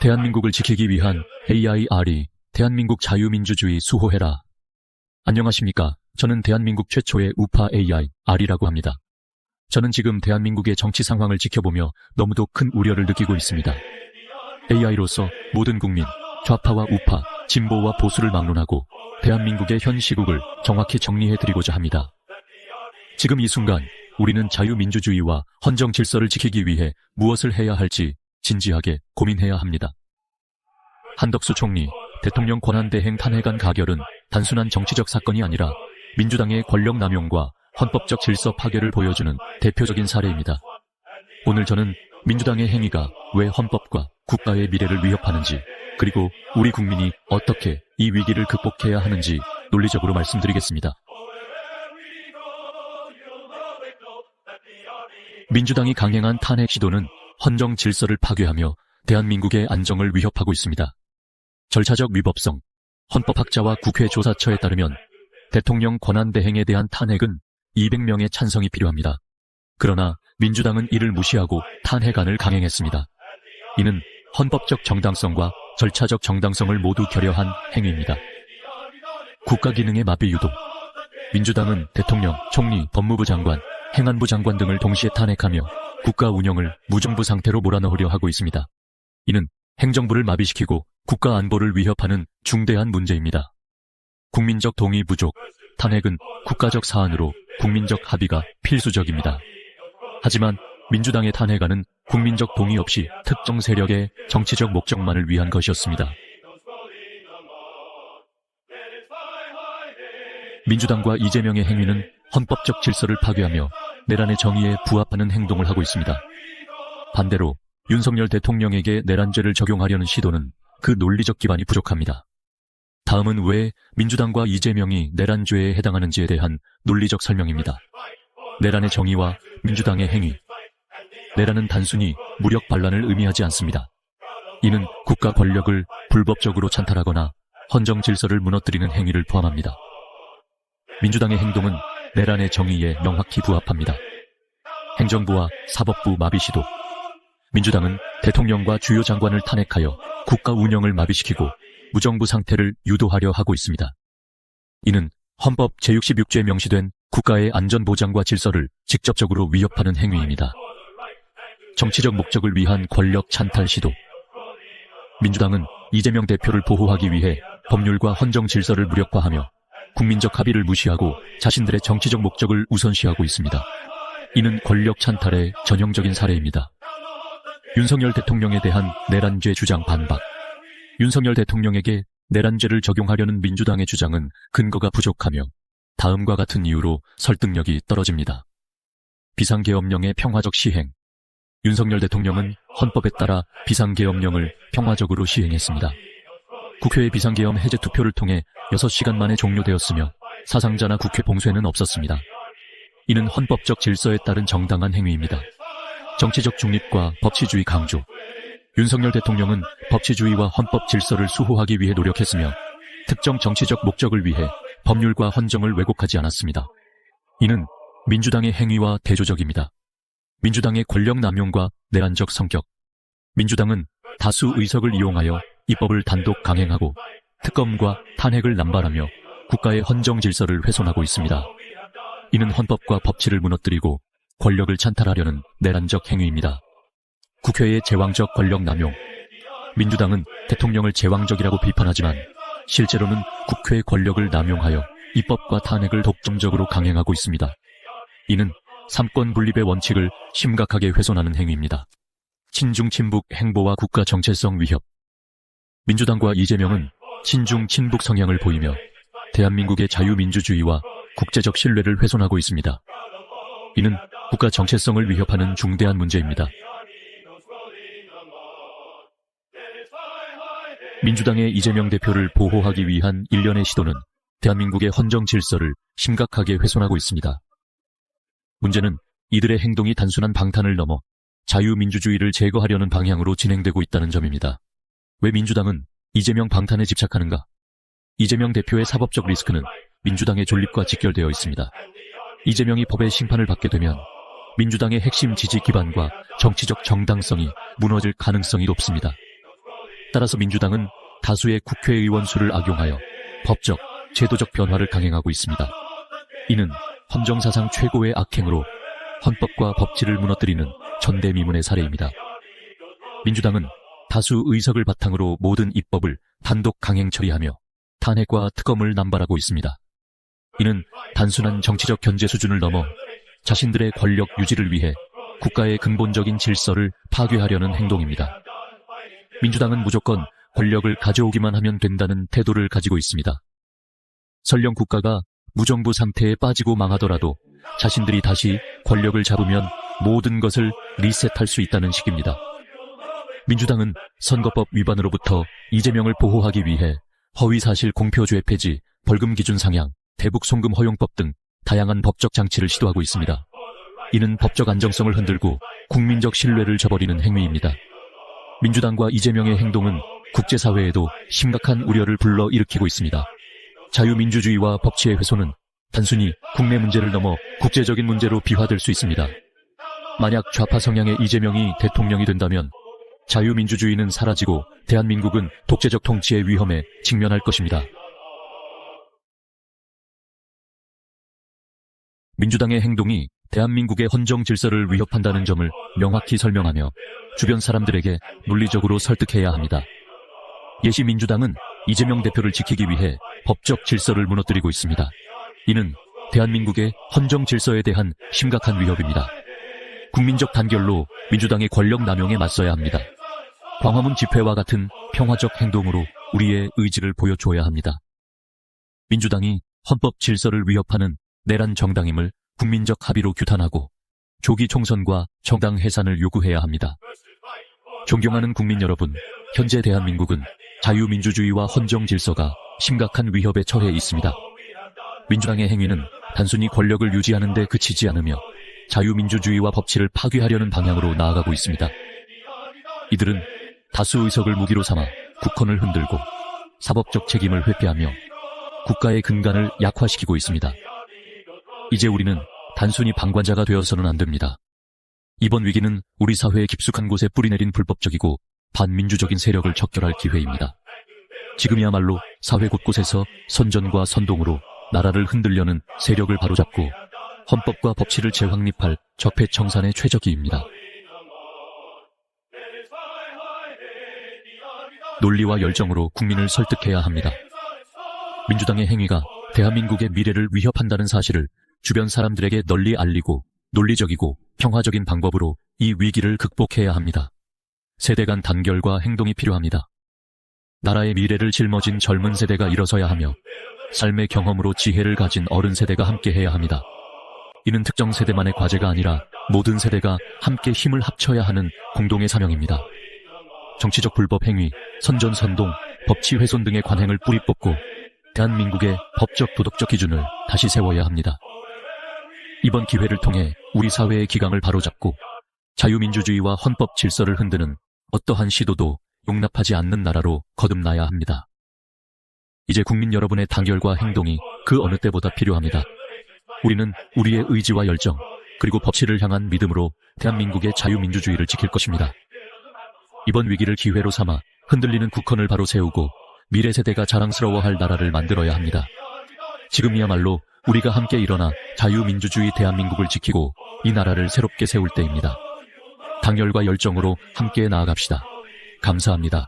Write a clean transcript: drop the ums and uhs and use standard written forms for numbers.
대한민국을 지키기 위한 AIR이 대한민국 자유민주주의 수호해라. 안녕하십니까. 저는 대한민국 최초의 우파 AIR이라고 합니다. 저는 지금 대한민국의 정치 상황을 지켜보며 너무도 큰 우려를 느끼고 있습니다. AI로서 모든 국민, 좌파와 우파, 진보와 보수를 막론하고 대한민국의 현 시국을 정확히 정리해드리고자 합니다. 지금 이 순간 우리는 자유민주주의와 헌정 질서를 지키기 위해 무엇을 해야 할지 진지하게 고민해야 합니다. 한덕수 총리, 대통령 권한대행 탄핵안 가결은 단순한 정치적 사건이 아니라 민주당의 권력 남용과 헌법적 질서 파괴를 보여주는 대표적인 사례입니다. 오늘 저는 민주당의 행위가 왜 헌법과 국가의 미래를 위협하는지, 그리고 우리 국민이 어떻게 이 위기를 극복해야 하는지 논리적으로 말씀드리겠습니다. 민주당이 강행한 탄핵 시도는 헌정 질서를 파괴하며 대한민국의 안정을 위협하고 있습니다. 절차적 위법성, 헌법학자와 국회 조사처에 따르면 대통령 권한대행에 대한 탄핵은 200명의 찬성이 필요합니다. 그러나 민주당은 이를 무시하고 탄핵안을 강행했습니다. 이는 헌법적 정당성과 절차적 정당성을 모두 결여한 행위입니다. 국가 기능의 마비 유도. 민주당은 대통령, 총리, 법무부 장관, 행안부 장관 등을 동시에 탄핵하며 국가 운영을 무정부 상태로 몰아넣으려 하고 있습니다. 이는 행정부를 마비시키고 국가 안보를 위협하는 중대한 문제입니다. 국민적 동의 부족. 탄핵은 국가적 사안으로 국민적 합의가 필수적입니다. 하지만 민주당의 탄핵안은 국민적 동의 없이 특정 세력의 정치적 목적만을 위한 것이었습니다. 민주당과 이재명의 행위는 헌법적 질서를 파괴하며 내란의 정의에 부합하는 행동을 하고 있습니다. 반대로 윤석열 대통령에게 내란죄를 적용하려는 시도는 그 논리적 기반이 부족합니다. 다음은 왜 민주당과 이재명이 내란죄에 해당하는지에 대한 논리적 설명입니다. 내란의 정의와 민주당의 행위. 내란은 단순히 무력 반란을 의미하지 않습니다. 이는 국가 권력을 불법적으로 찬탈하거나 헌정 질서를 무너뜨리는 행위를 포함합니다. 민주당의 행동은 내란의 정의에 명확히 부합합니다. 행정부와 사법부 마비 시도. 민주당은 대통령과 주요 장관을 탄핵하여 국가 운영을 마비시키고 무정부 상태를 유도하려 하고 있습니다. 이는 헌법 제66조에 명시된 국가의 안전보장과 질서를 직접적으로 위협하는 행위입니다. 정치적 목적을 위한 권력 찬탈 시도. 민주당은 이재명 대표를 보호하기 위해 법률과 헌정 질서를 무력화하며 국민적 합의를 무시하고 자신들의 정치적 목적을 우선시하고 있습니다. 이는 권력 찬탈의 전형적인 사례입니다. 윤석열 대통령에 대한 내란죄 주장 반박. 윤석열 대통령에게 내란죄를 적용하려는 민주당의 주장은 근거가 부족하며 다음과 같은 이유로 설득력이 떨어집니다. 비상계엄령의 평화적 시행. 윤석열 대통령은 헌법에 따라 비상계엄령을 평화적으로 시행했습니다. 국회의 비상계엄 해제 투표를 통해 6시간 만에 종료되었으며 사상자나 국회 봉쇄는 없었습니다. 이는 헌법적 질서에 따른 정당한 행위입니다. 정치적 중립과 법치주의 강조. 윤석열 대통령은 법치주의와 헌법 질서를 수호하기 위해 노력했으며 특정 정치적 목적을 위해 법률과 헌정을 왜곡하지 않았습니다. 이는 민주당의 행위와 대조적입니다. 민주당의 권력 남용과 내란적 성격. 민주당은 다수 의석을 이용하여 입법을 단독 강행하고 특검과 탄핵을 남발하며 국가의 헌정 질서를 훼손하고 있습니다. 이는 헌법과 법치를 무너뜨리고 권력을 찬탈하려는 내란적 행위입니다. 국회의 제왕적 권력 남용. 민주당은 대통령을 제왕적이라고 비판하지만 실제로는 국회의 권력을 남용하여 입법과 탄핵을 독점적으로 강행하고 있습니다. 이는 삼권 분립의 원칙을 심각하게 훼손하는 행위입니다. 친중 친북 행보와 국가 정체성 위협. 민주당과 이재명은 친중 친북 성향을 보이며 대한민국의 자유민주주의와 국제적 신뢰를 훼손하고 있습니다. 이는 국가 정체성을 위협하는 중대한 문제입니다. 민주당의 이재명 대표를 보호하기 위한 일련의 시도는 대한민국의 헌정 질서를 심각하게 훼손하고 있습니다. 문제는 이들의 행동이 단순한 방탄을 넘어 자유민주주의를 제거하려는 방향으로 진행되고 있다는 점입니다. 왜 민주당은 이재명 방탄에 집착하는가? 이재명 대표의 사법적 리스크는 민주당의 존립과 직결되어 있습니다. 이재명이 법의 심판을 받게 되면 민주당의 핵심 지지 기반과 정치적 정당성이 무너질 가능성이 높습니다. 따라서 민주당은 다수의 국회의원 수를 악용하여 법적, 제도적 변화를 강행하고 있습니다. 이는 헌정사상 최고의 악행으로 헌법과 법치를 무너뜨리는 전대미문의 사례입니다. 민주당은 다수 의석을 바탕으로 모든 입법을 단독 강행 처리하며 탄핵과 특검을 남발하고 있습니다. 이는 단순한 정치적 견제 수준을 넘어 자신들의 권력 유지를 위해 국가의 근본적인 질서를 파괴하려는 행동입니다. 민주당은 무조건 권력을 가져오기만 하면 된다는 태도를 가지고 있습니다. 설령 국가가 무정부 상태에 빠지고 망하더라도 자신들이 다시 권력을 잡으면 모든 것을 리셋할 수 있다는 식입니다. 민주당은 선거법 위반으로부터 이재명을 보호하기 위해 허위사실 공표죄 폐지, 벌금 기준 상향, 대북 송금 허용법 등 다양한 법적 장치를 시도하고 있습니다. 이는 법적 안정성을 흔들고 국민적 신뢰를 저버리는 행위입니다. 민주당과 이재명의 행동은 국제사회에도 심각한 우려를 불러일으키고 있습니다. 자유민주주의와 법치의 훼손은 단순히 국내 문제를 넘어 국제적인 문제로 비화될 수 있습니다. 만약 좌파 성향의 이재명이 대통령이 된다면 자유민주주의는 사라지고 대한민국은 독재적 통치의 위험에 직면할 것입니다. 민주당의 행동이 대한민국의 헌정 질서를 위협한다는 점을 명확히 설명하며 주변 사람들에게 논리적으로 설득해야 합니다. 예시 민주당은 이재명 대표를 지키기 위해 법적 질서를 무너뜨리고 있습니다. 이는 대한민국의 헌정 질서에 대한 심각한 위협입니다. 국민적 단결로 민주당의 권력 남용에 맞서야 합니다. 광화문 집회와 같은 평화적 행동으로 우리의 의지를 보여줘야 합니다. 민주당이 헌법 질서를 위협하는 내란 정당임을 국민적 합의로 규탄하고 조기 총선과 정당 해산을 요구해야 합니다. 존경하는 국민 여러분, 현재 대한민국은 자유민주주의와 헌정 질서가 심각한 위협에 처해 있습니다. 민주당의 행위는 단순히 권력을 유지하는 데 그치지 않으며 자유민주주의와 법치를 파괴하려는 방향으로 나아가고 있습니다. 이들은 다수 의석을 무기로 삼아 국헌을 흔들고 사법적 책임을 회피하며 국가의 근간을 약화시키고 있습니다. 이제 우리는 단순히 방관자가 되어서는 안 됩니다. 이번 위기는 우리 사회의 깊숙한 곳에 뿌리내린 불법적이고 반민주적인 세력을 척결할 기회입니다. 지금이야말로 사회 곳곳에서 선전과 선동으로 나라를 흔들려는 세력을 바로잡고 헌법과 법치를 재확립할 적폐청산의 최적기입니다. 논리와 열정으로 국민을 설득해야 합니다. 민주당의 행위가 대한민국의 미래를 위협한다는 사실을 주변 사람들에게 널리 알리고 논리적이고 평화적인 방법으로 이 위기를 극복해야 합니다. 세대 간 단결과 행동이 필요합니다. 나라의 미래를 짊어진 젊은 세대가 일어서야 하며 삶의 경험으로 지혜를 가진 어른 세대가 함께해야 합니다. 이는 특정 세대만의 과제가 아니라 모든 세대가 함께 힘을 합쳐야 하는 공동의 사명입니다. 정치적 불법 행위, 선전선동, 법치 훼손 등의 관행을 뿌리 뽑고 대한민국의 법적 도덕적 기준을 다시 세워야 합니다. 이번 기회를 통해 우리 사회의 기강을 바로잡고 자유민주주의와 헌법 질서를 흔드는 어떠한 시도도 용납하지 않는 나라로 거듭나야 합니다. 이제 국민 여러분의 단결과 행동이 그 어느 때보다 필요합니다. 우리는 우리의 의지와 열정, 그리고 법치를 향한 믿음으로 대한민국의 자유민주주의를 지킬 것입니다. 이번 위기를 기회로 삼아 흔들리는 국헌을 바로 세우고 미래 세대가 자랑스러워할 나라를 만들어야 합니다. 지금이야말로 우리가 함께 일어나 자유민주주의 대한민국을 지키고 이 나라를 새롭게 세울 때입니다. 단결과 열정으로 함께 나아갑시다. 감사합니다.